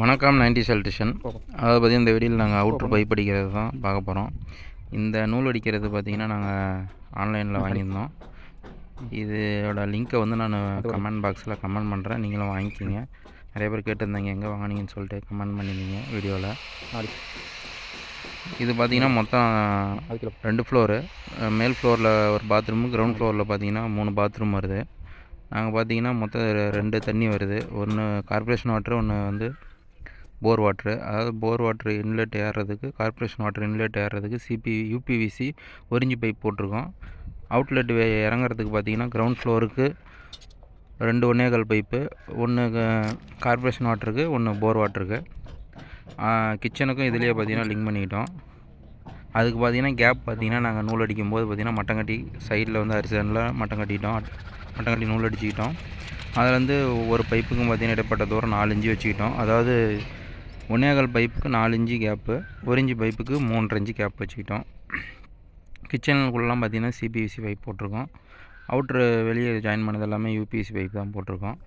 வணக்கம் 90s electrician. அதாவது பார்த்திங்கன்னா இந்த வீடியோவில் நாங்கள் அவுட்ரு பைப் அடிக்கிறது தான் பார்க்க போகிறோம். இந்த நூல் அடிக்கிறது பார்த்திங்கன்னா நாங்கள் ஆன்லைனில் வாங்கியிருந்தோம். இதோட லிங்க்கை வந்து நான் கமெண்ட் பாக்ஸில் கமெண்ட் பண்ணுறேன், நீங்களும் வாங்கிக்கிங்க. நிறைய பேர் கேட்டிருந்தாங்க எங்கே வாங்கினீங்கன்னு சொல்லிட்டு கமெண்ட் பண்ணியிருந்தீங்க வீடியோவில். இது பார்த்திங்கன்னா மொத்தம் 2 ஃப்ளோரு. மேல் ஃப்ளோரில் ஒரு பாத்ரூமு, கிரவுண்ட் ஃப்ளோரில் பார்த்திங்கன்னா 3 பாத்ரூம் வருது. நாங்கள் பார்த்திங்கன்னா மொத்தம் 2 தண்ணி வருது. ஒன்று கார்பரேஷன் வாட்ரு, ஒன்று வந்து போர் வாட்ரு. அதாவது போர் வாட்ரு இன்லெட் ஏறுறதுக்கு, கார்பரேஷன் வாட்ரு இன்லெட் ஏறுறதுக்கு யூபிவிசி ஒரிஞ்சி பைப் போட்டிருக்கோம். அவுட்லெட் இறங்குறதுக்கு பார்த்திங்கன்னா கிரவுண்ட் ஃப்ளோருக்கு 2 1/4 பைப்பு, ஒன்று கார்பரேஷன் வாட்டருக்கு, ஒன்று போர் வாட்டருக்கு. கிச்சனுக்கும் இதிலேயே பார்த்திங்கன்னா லிங்க் பண்ணிக்கிட்டோம். அதுக்கு பார்த்திங்கன்னா கேப் பார்த்திங்கன்னா நாங்கள் நூல் அடிக்கும்போது பார்த்திங்கன்னா மட்டம் கட்டி சைடில் வந்து அரிசனில் மட்டம் கட்டி நூல் அடிச்சுக்கிட்டோம். அதில் வந்து ஒவ்வொரு பைப்புக்கும் பார்த்திங்கன்னா இடைப்பட்ட தூரம் 4 இன்ச்சு வச்சுக்கிட்டோம். அதாவது 1/4 பைப்புக்கு 4 இன்ச்சு கேப்பு, 1 இன்ச்சு பைப்புக்கு 3.5 இன்ச்சு கேப் வச்சுக்கிட்டோம். கிச்சனுக்குள்ளெலாம் பார்த்திங்கன்னா சிபிவிசி பைப் போட்டிருக்கோம். அவுட்ரு வெளியே ஜாயின் பண்ணது எல்லாமே யூபிவிசி பைப் தான் போட்டிருக்கோம்.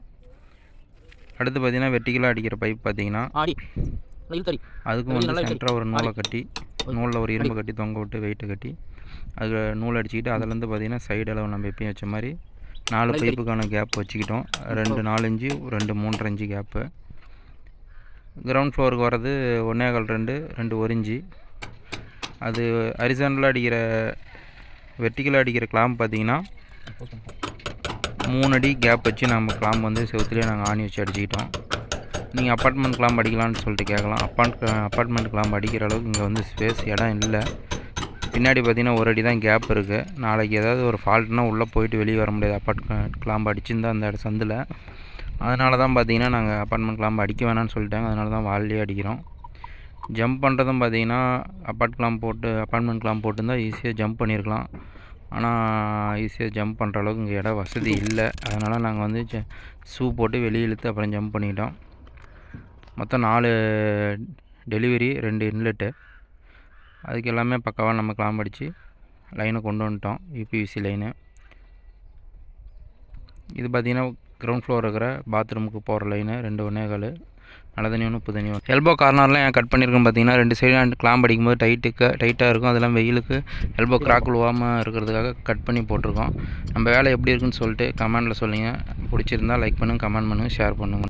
அடுத்து பார்த்திங்கன்னா வெர்டிகலாக அடிக்கிற பைப் பார்த்திங்கன்னா அதுக்கும் வந்து சென்டராக ஒரு நூலை கட்டி, நூலில் ஒரு இரும்பு கட்டி தொங்க விட்டு வெயிட்டை கட்டி அதில் நூல் அடிச்சுக்கிட்டு அதிலேருந்து பார்த்திங்கன்னா சைடு அளவு நம்ம எப்பயும் வச்ச மாதிரி 4 பைப்புக்கான கேப் வச்சுக்கிட்டோம். 2 4 இன்ச்சு, 2 3.5 இன்ச்சு கேப்பு. கிரவுண்ட் ஃப்ளோருக்கு வர்றது 1/4 2 1 இன்ச்சு. அது ஹரிசாண்டலாக அடிக்கிற வெர்டிகலாக அடிக்கிற கிளாம்ப் பார்த்திங்கன்னா 3 அடி கேப் வச்சு நம்ம கிளாம்ப் வந்து செவுத்துலேயே நாங்கள் ஆணி வச்சு அடிச்சுக்கிட்டோம். நீங்கள் அப்பார்ட்மெண்ட் கிளாம்ப் அடிக்கலான்னு சொல்லிட்டு கேட்கலாம். அப்பார்ட்மெண்ட் கிளாம்ப் அடிக்கிற அளவுக்கு இங்கே வந்து ஸ்பேஸ் இடம் இல்லை. பின்னாடி பார்த்திங்கன்னா 1 அடி தான் கேப் இருக்குது. நாளைக்கு ஏதாவது ஒரு ஃபால்ட்னால் உள்ளே போயிட்டு வெளியே வர முடியாது. அப்பார்ட்மெண்ட் கிளாம்ப் அடிச்சுருந்தா அந்த சந்தில். அதனால தான் பார்த்திங்கன்னா நாங்கள் அப்பார்ட்மெண்ட் கிளாம்ப் அடிக்க வேணாம்னு சொல்லிட்டாங்க. அதனால தான் வால்லேயே அடிக்கிறோம். ஜம்ப் பண்ணுறதும் பார்த்திங்கன்னா அப்பார்ட்மெண்ட் கிளாம்ப் போட்டுருந்தால் ஈஸியாக ஜம்ப் பண்ணியிருக்கலாம். ஆனால் ஈஸியாக ஜம்ப் பண்ணுற அளவுக்கு இங்கே இடம் வசதி இல்லை. அதனால் நாங்கள் வந்து ஷூ போட்டு வெளியே இழுத்து அப்புறம் ஜம்ப் பண்ணிட்டோம். மொத்தம் 4 டெலிவரி, 2 இன்லெட்டு. அதுக்கு எல்லாமே பக்காவாக நம்ம கிளாம்ப் அடித்து லைனை கொண்டு வந்துட்டோம், யூபிவிசி லைனு. இது பார்த்திங்கன்னா கிரவுண்ட் ஃப்ளோர் இருக்கிற பாத்ரூமுக்கு போகிற லைனு 2 1/4, நல்ல தண்ணி ஒன்று, உப்பு தண்ணி ஒன்று. எல்போ கார்னர்லாம் ஏன் கட் பண்ணியிருக்கோம் பார்த்திங்கன்னா 2 சைடு கிளாம்ப் அடிக்கும்போது டைட்டாக இருக்கும். அதெல்லாம் வெயிலுக்கு எல்போ கிராக் விழுவாமல் இருக்கிறதுக்காக கட் பண்ணி போட்டிருக்கோம். நம்ம வேலை எப்படி இருக்குன்னு சொல்லிட்டு கமெண்டில் சொல்லுங்கள். பிடிச்சிருந்தால் லைக் பண்ணுங்கள், கமெண்ட் பண்ணுங்கள், ஷேர் பண்ணுங்கள்.